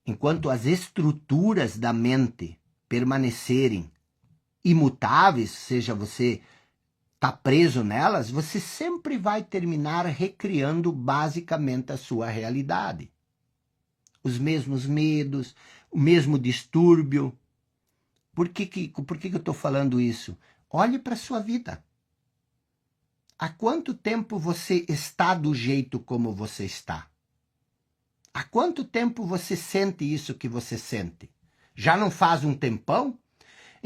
enquanto as estruturas da mente permanecerem imutáveis, seja você está preso nelas, você sempre vai terminar recriando basicamente a sua realidade. Os mesmos medos, o mesmo distúrbio. Por que eu estou falando isso? Olhe para a sua vida. Há quanto tempo você está do jeito como você está? Há quanto tempo você sente isso que você sente? Já não faz um tempão?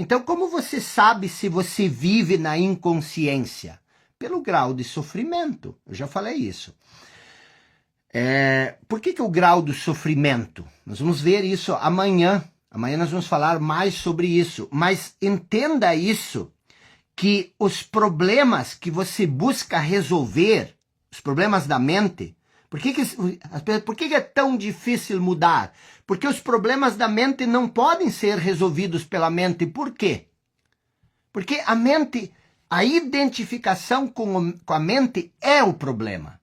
Então, como você sabe se você vive na inconsciência? Pelo grau de sofrimento. Eu já falei isso. Por que o grau do sofrimento? Nós vamos ver isso amanhã. Amanhã nós vamos falar mais sobre isso. Mas entenda isso, que os problemas que você busca resolver, os problemas da mente, por que é tão difícil mudar? Porque os problemas da mente não podem ser resolvidos pela mente. Por quê? Porque a mente, a identificação com a mente é o problema.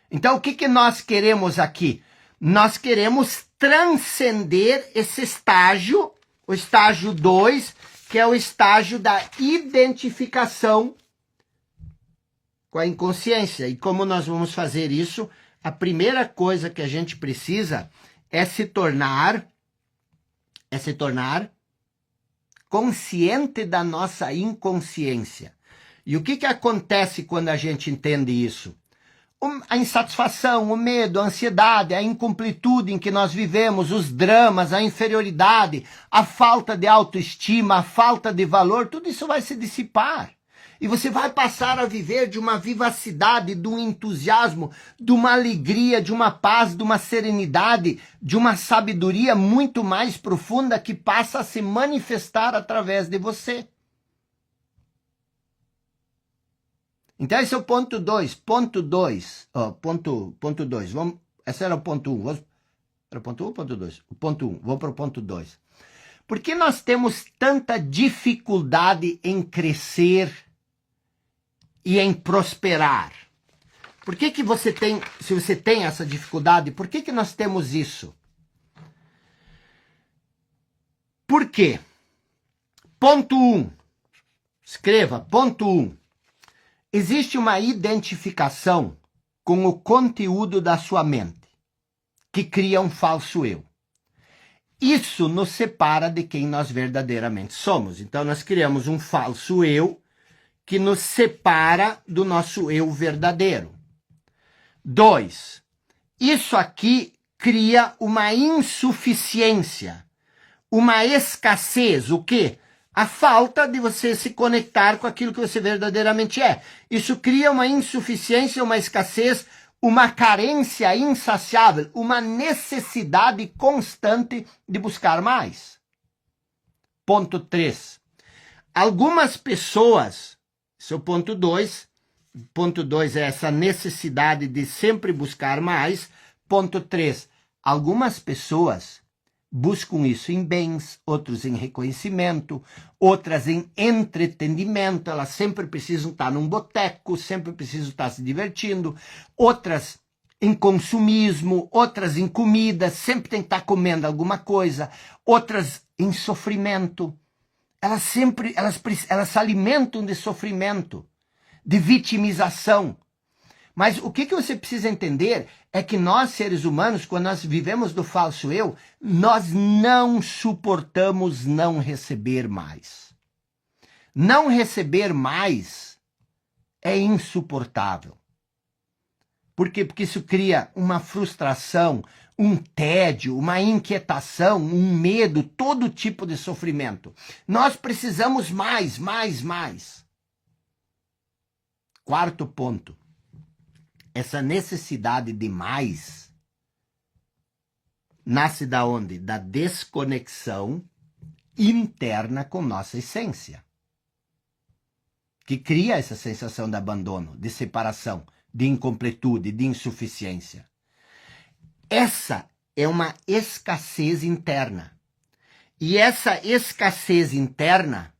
Então, o que nós queremos aqui? Nós queremos transcender esse estágio, o estágio 2, que é o estágio da identificação com a inconsciência. E como nós vamos fazer isso? A primeira coisa que a gente precisa é se tornar consciente da nossa inconsciência. E o que acontece quando a gente entende isso? A insatisfação, o medo, a ansiedade, a incompletude em que nós vivemos, os dramas, a inferioridade, a falta de autoestima, a falta de valor, tudo isso vai se dissipar. E você vai passar a viver de uma vivacidade, de um entusiasmo, de uma alegria, de uma paz, de uma serenidade, de uma sabedoria muito mais profunda que passa a se manifestar através de você. Então esse é o ponto 2. Ponto 2. Ponto 2. Esse era o ponto 1. Era o ponto 1 ou ponto 2? O ponto 1. Vamos para o ponto 2. Por que nós temos tanta dificuldade em crescer e em prosperar? Por que você tem, se você tem essa dificuldade, por que nós temos isso? Por quê? Ponto 1. Escreva, ponto 1. Existe uma identificação com o conteúdo da sua mente, que cria um falso eu. Isso nos separa de quem nós verdadeiramente somos. Então nós criamos um falso eu que nos separa do nosso eu verdadeiro. 2. Isso aqui cria uma insuficiência, uma escassez. O quê? A falta de você se conectar com aquilo que você verdadeiramente é. Isso cria uma insuficiência, uma escassez, uma carência insaciável, uma necessidade constante de buscar mais. Ponto 3. Algumas pessoas, esse é o ponto 2. Ponto 2 é essa necessidade de sempre buscar mais. Ponto 3. Algumas pessoas buscam isso em bens, outros em reconhecimento, outras em entretenimento. Elas sempre precisam estar num boteco, sempre precisam estar se divertindo. Outras em consumismo, outras em comida, sempre tem que estar comendo alguma coisa. Outras em sofrimento. Elas se alimentam de sofrimento, de vitimização. Mas o que você precisa entender é que nós, seres humanos, quando nós vivemos do falso eu, nós não suportamos não receber mais. Não receber mais é insuportável. Por quê? Porque isso cria uma frustração, um tédio, uma inquietação, um medo, todo tipo de sofrimento. Nós precisamos mais. 4º ponto. Essa necessidade de mais nasce da onde? Da desconexão interna com nossa essência, que cria essa sensação de abandono, de separação, de incompletude, de insuficiência. Essa é uma escassez interna. E essa escassez interna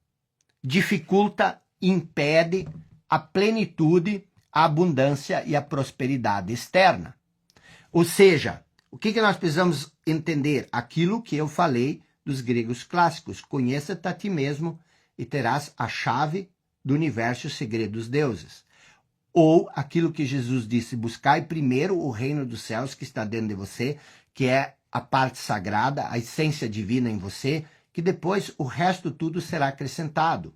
dificulta, impede a plenitude, a abundância e a prosperidade externa. Ou seja, o que nós precisamos entender? Aquilo que eu falei dos gregos clássicos. Conheça-te a ti mesmo e terás a chave do universo e o segredo dos deuses. Ou aquilo que Jesus disse, buscai primeiro o reino dos céus que está dentro de você, que é a parte sagrada, a essência divina em você, que depois o resto tudo será acrescentado.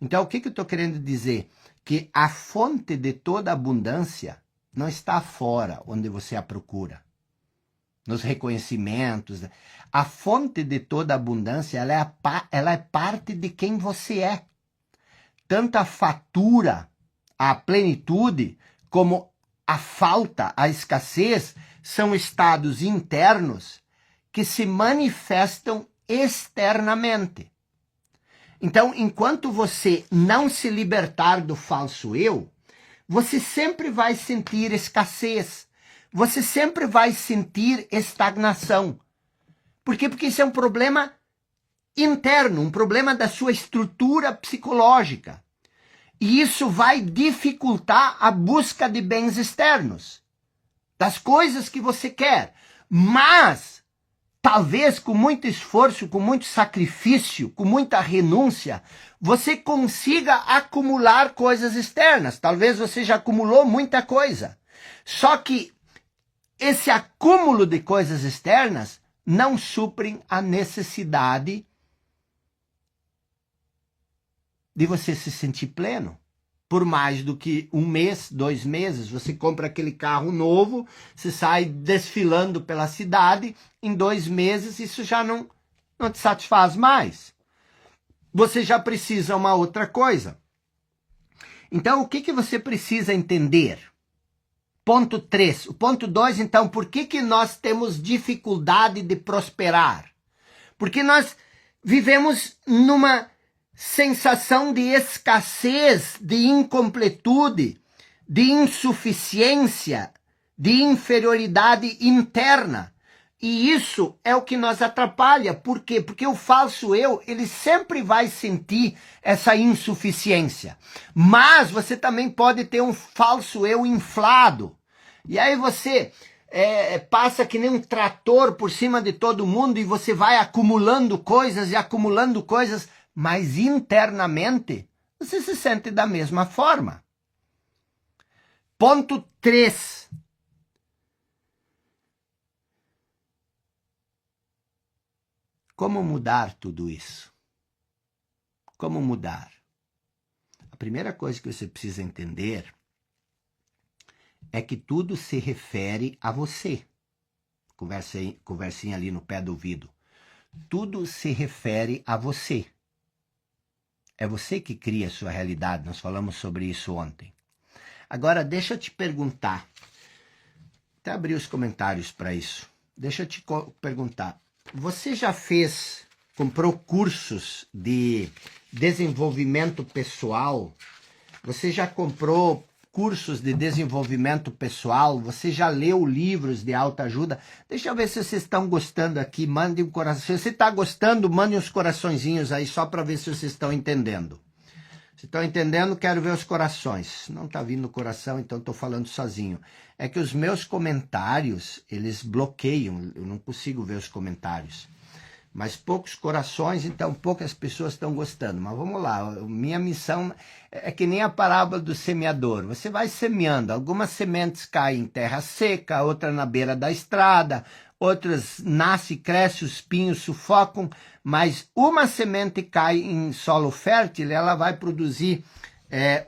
Então, o que eu estou querendo dizer? Que a fonte de toda abundância não está fora, onde você a procura. nos reconhecimentos. A fonte de toda abundância, ela é parte de quem você é. Tanto a fatura, a plenitude, como a falta, a escassez, são estados internos que se manifestam externamente. Então, enquanto você não se libertar do falso eu, você sempre vai sentir escassez, você sempre vai sentir estagnação. Por quê? Porque isso é um problema interno, um problema da sua estrutura psicológica. E isso vai dificultar a busca de bens externos, das coisas que você quer. Mas, talvez com muito esforço, com muito sacrifício, com muita renúncia, você consiga acumular coisas externas. Talvez você já acumulou muita coisa. Só que esse acúmulo de coisas externas não suprem a necessidade de você se sentir pleno. Por mais do que 1 mês, 2 meses, você compra aquele carro novo, você sai desfilando pela cidade, em 2 meses isso já não te satisfaz mais. Você já precisa uma outra coisa. Então, o que você precisa entender? Ponto 3. O ponto 2, então, por que nós temos dificuldade de prosperar? Porque nós vivemos numa sensação de escassez, de incompletude, de insuficiência, de inferioridade interna. E isso é o que nos atrapalha. Por quê? Porque o falso eu, ele sempre vai sentir essa insuficiência. Mas você também pode ter um falso eu inflado. E aí você passa que nem um trator por cima de todo mundo e você vai acumulando coisas, mas internamente você se sente da mesma forma. Ponto 3. Como mudar tudo isso? Como mudar? A primeira coisa que você precisa entender é que tudo se refere a você. Conversinha ali no pé do ouvido. Tudo se refere a você. É você que cria a sua realidade. Nós falamos sobre isso ontem. Agora, deixa eu te perguntar. Até abrir os comentários para isso. Deixa eu te perguntar. Você já comprou cursos de desenvolvimento pessoal? Você já comprou cursos de desenvolvimento pessoal? Você já leu livros de autoajuda? Deixa eu ver se vocês estão gostando aqui. Mande um coração. Se você está gostando, mande uns coraçõezinhos aí só para ver se vocês estão entendendo. Se estão entendendo, quero ver os corações. Não está vindo o coração, então estou falando sozinho. É que os meus comentários, eles bloqueiam. Eu não consigo ver os comentários. Mas poucos corações, então poucas pessoas estão gostando. Mas vamos lá, minha missão é que nem a parábola do semeador. Você vai semeando, algumas sementes caem em terra seca, outras na beira da estrada, outras nascem, crescem, os pinhos sufocam, mas uma semente cai em solo fértil, ela vai produzir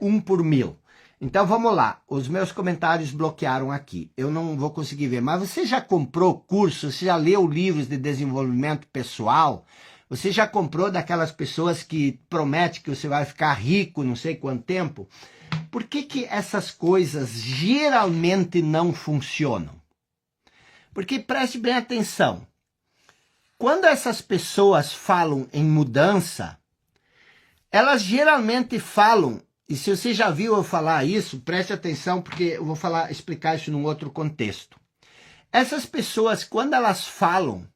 1 por 1000. Então vamos lá, os meus comentários bloquearam aqui, eu não vou conseguir ver, mas você já comprou curso, você já leu livros de desenvolvimento pessoal? Você já comprou daquelas pessoas que prometem que você vai ficar rico não sei quanto tempo? Por que essas coisas geralmente não funcionam? Porque preste bem atenção, quando essas pessoas falam em mudança, elas geralmente falam. E se você já viu eu falar isso, preste atenção, porque eu vou explicar isso num outro contexto. Essas pessoas, quando elas falam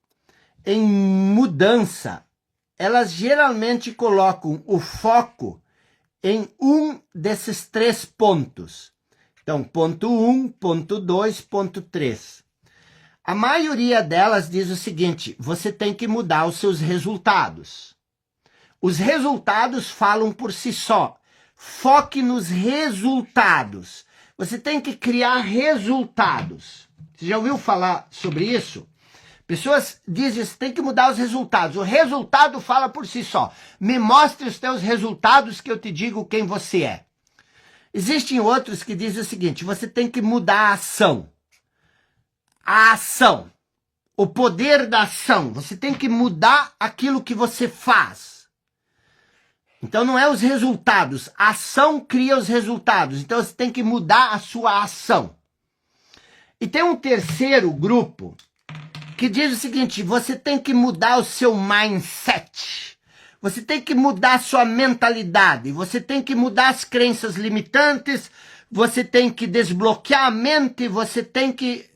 em mudança, elas geralmente colocam o foco em um desses 3 pontos. Então, ponto 1, ponto 2, ponto 3. A maioria delas diz o seguinte: você tem que mudar os seus resultados. Os resultados falam por si só. Foque nos resultados. Você tem que criar resultados. Você já ouviu falar sobre isso? Pessoas dizem que você tem que mudar os resultados. O resultado fala por si só. Me mostre os teus resultados que eu te digo quem você é. Existem outros que dizem o seguinte: você tem que mudar a ação. A ação. o poder da ação. Você tem que mudar aquilo que você faz. Então não é os resultados. A ação cria os resultados. Então você tem que mudar a sua ação. E tem um terceiro grupo que diz o seguinte: você tem que mudar o seu mindset. Você tem que mudar a sua mentalidade. Você tem que mudar as crenças limitantes. Você tem que desbloquear a mente. Você tem que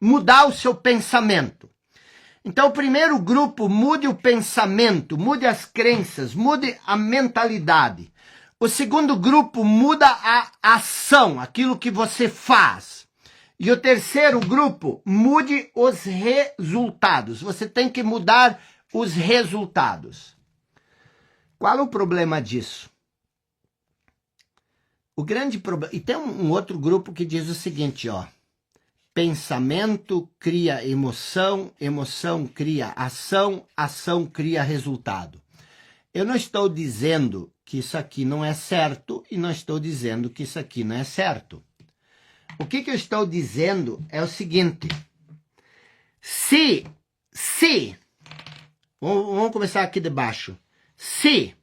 mudar o seu pensamento. Então, o primeiro grupo, mude o pensamento, mude as crenças, mude a mentalidade. O segundo grupo, muda a ação, aquilo que você faz. E o terceiro grupo, mude os resultados. Você tem que mudar os resultados. Qual é o problema disso? O grande problema... E tem um outro grupo que diz o seguinte, ó. Pensamento cria emoção, emoção cria ação, ação cria resultado. Eu não estou dizendo que isso aqui não é certo e não estou dizendo que isso aqui não é certo. O que eu estou dizendo é o seguinte: se, vamos começar aqui de baixo. Se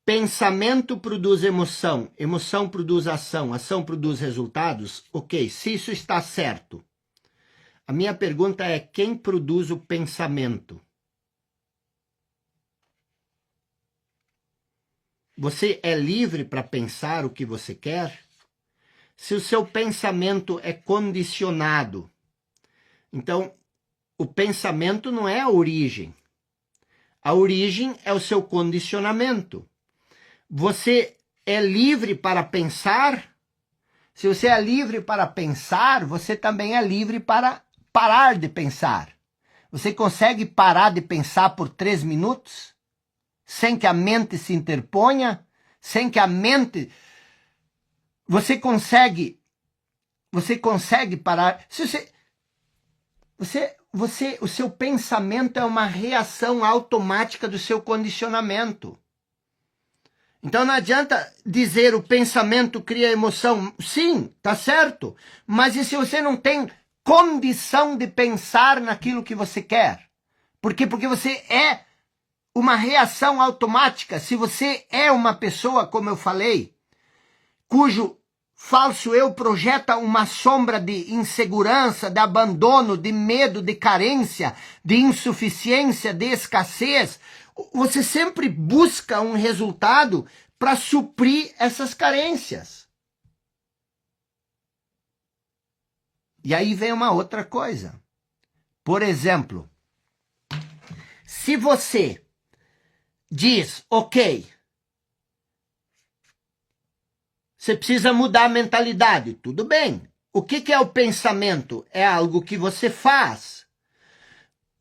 pensamento produz emoção, emoção produz ação, ação produz resultados, ok, se isso está certo. A minha pergunta é: quem produz o pensamento? Você é livre para pensar o que você quer? Se o seu pensamento é condicionado, então o pensamento não é a origem. A origem é o seu condicionamento. Você é livre para pensar? Se você é livre para pensar, você também é livre para parar de pensar. Você consegue parar de pensar por 3 minutos? Sem que a mente se interponha? Sem que a mente... Você consegue parar? Se o seu pensamento é uma reação automática do seu condicionamento. Então não adianta dizer o pensamento cria emoção. Sim, tá certo. Mas e se você não tem condição de pensar naquilo que você quer? Por quê? Porque você é uma reação automática. Se você é uma pessoa, como eu falei, cujo falso eu projeta uma sombra de insegurança, de abandono, de medo, de carência, de insuficiência, de escassez, você sempre busca um resultado para suprir essas carências. E aí vem uma outra coisa. Por exemplo, se você diz, ok, você precisa mudar a mentalidade, tudo bem. O que é o pensamento? É algo que você faz.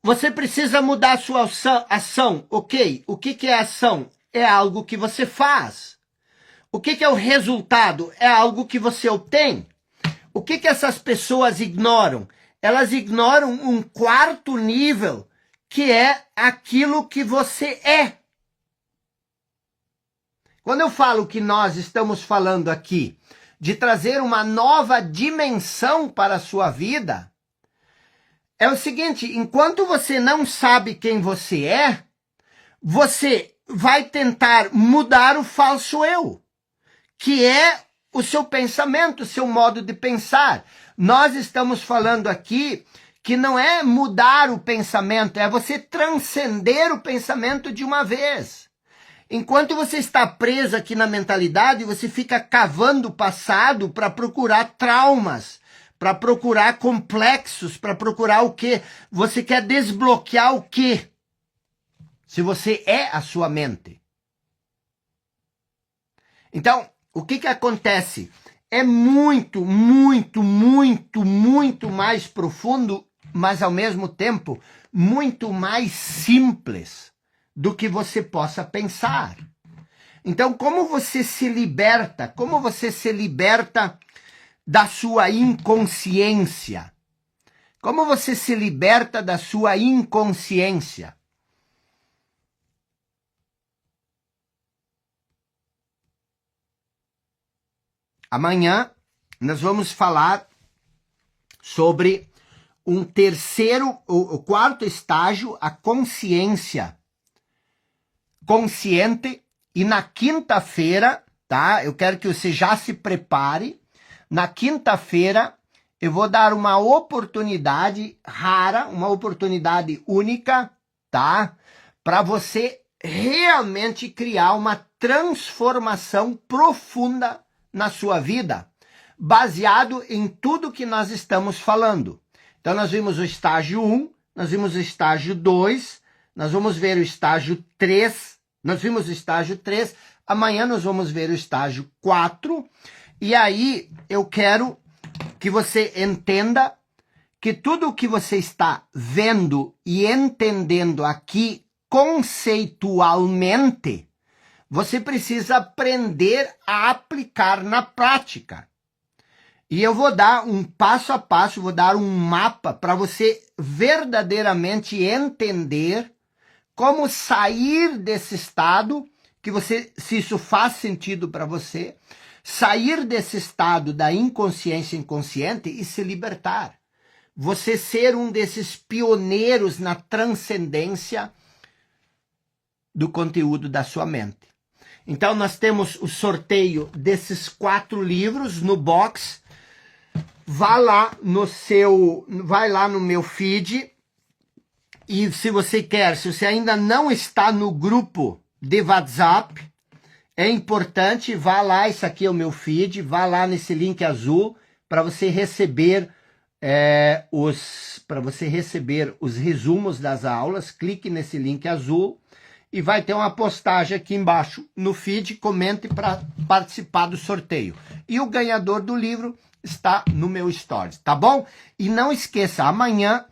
Você precisa mudar a sua ação, ok. O que é ação? É algo que você faz. O que é o resultado? É algo que você obtém. O que essas pessoas ignoram? Elas ignoram um quarto nível, que é aquilo que você é. Quando eu falo que nós estamos falando aqui de trazer uma nova dimensão para a sua vida, é o seguinte: enquanto você não sabe quem você é, você vai tentar mudar o falso eu, que é o seu pensamento, o seu modo de pensar. Nós estamos falando aqui que não é mudar o pensamento, é você transcender o pensamento de uma vez. Enquanto você está preso aqui na mentalidade, você fica cavando o passado para procurar traumas, para procurar complexos, para procurar o quê? Você quer desbloquear o quê? Se você é a sua mente. Então, o que acontece? É muito mais profundo, mas ao mesmo tempo muito mais simples do que você possa pensar. Então, como você se liberta? Como você se liberta da sua inconsciência? Como você se liberta da sua inconsciência? Amanhã nós vamos falar sobre um terceiro, o quarto estágio, a consciência consciente. E na quinta-feira, tá? Eu quero que você já se prepare. Na quinta-feira, eu vou dar uma oportunidade rara, uma oportunidade única, tá? Para você realmente criar uma transformação profunda na sua vida, baseado em tudo que nós estamos falando. Então, nós vimos o estágio 1, nós vimos o estágio 2, nós vamos ver o estágio 3, nós vimos o estágio 3, amanhã nós vamos ver o estágio 4, e aí eu quero que você entenda que tudo o que você está vendo e entendendo aqui conceitualmente, você precisa aprender a aplicar na prática. E eu vou dar um passo a passo, vou dar um mapa para você verdadeiramente entender como sair desse estado, que você, se isso faz sentido para você, sair desse estado da inconsciência inconsciente e se libertar. Você ser um desses pioneiros na transcendência do conteúdo da sua mente. Então nós temos o sorteio desses 4 livros no box. Vai lá no meu feed e se você ainda não está no grupo de WhatsApp, é importante, vá lá, isso aqui é o meu feed, vá lá nesse link azul para você receber os resumos das aulas. Clique nesse link azul e vai ter uma postagem aqui embaixo no feed, comente para participar do sorteio. E o ganhador do livro está no meu stories, tá bom? E não esqueça, amanhã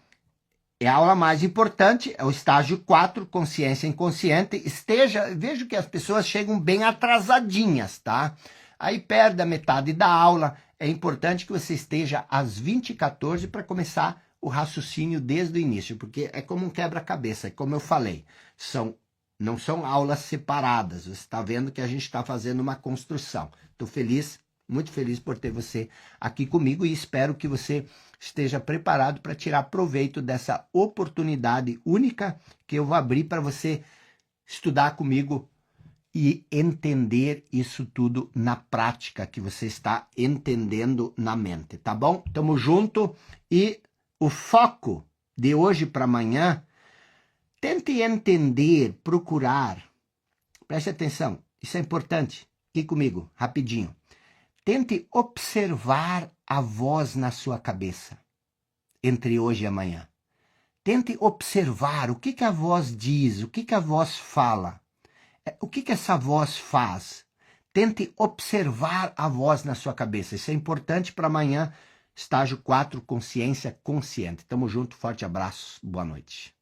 é a aula mais importante, é o estágio 4, consciência inconsciente. Vejo que as pessoas chegam bem atrasadinhas, tá? Aí perde a metade da aula. É importante que você esteja às 20h14 para começar o raciocínio desde o início, porque é como um quebra-cabeça, como eu falei, não são aulas separadas. Você está vendo que a gente está fazendo uma construção. Estou feliz, muito feliz por ter você aqui comigo e espero que você esteja preparado para tirar proveito dessa oportunidade única que eu vou abrir para você estudar comigo e entender isso tudo na prática que você está entendendo na mente, tá bom? Tamo junto e o foco de hoje para amanhã, tente entender, procurar, preste atenção, isso é importante, aqui comigo, rapidinho. Tente observar a voz na sua cabeça, entre hoje e amanhã. Tente observar o que a voz diz, o que a voz fala, o que essa voz faz. Tente observar a voz na sua cabeça. Isso é importante para amanhã, estágio 4, consciência consciente. Tamo junto, forte abraço, boa noite.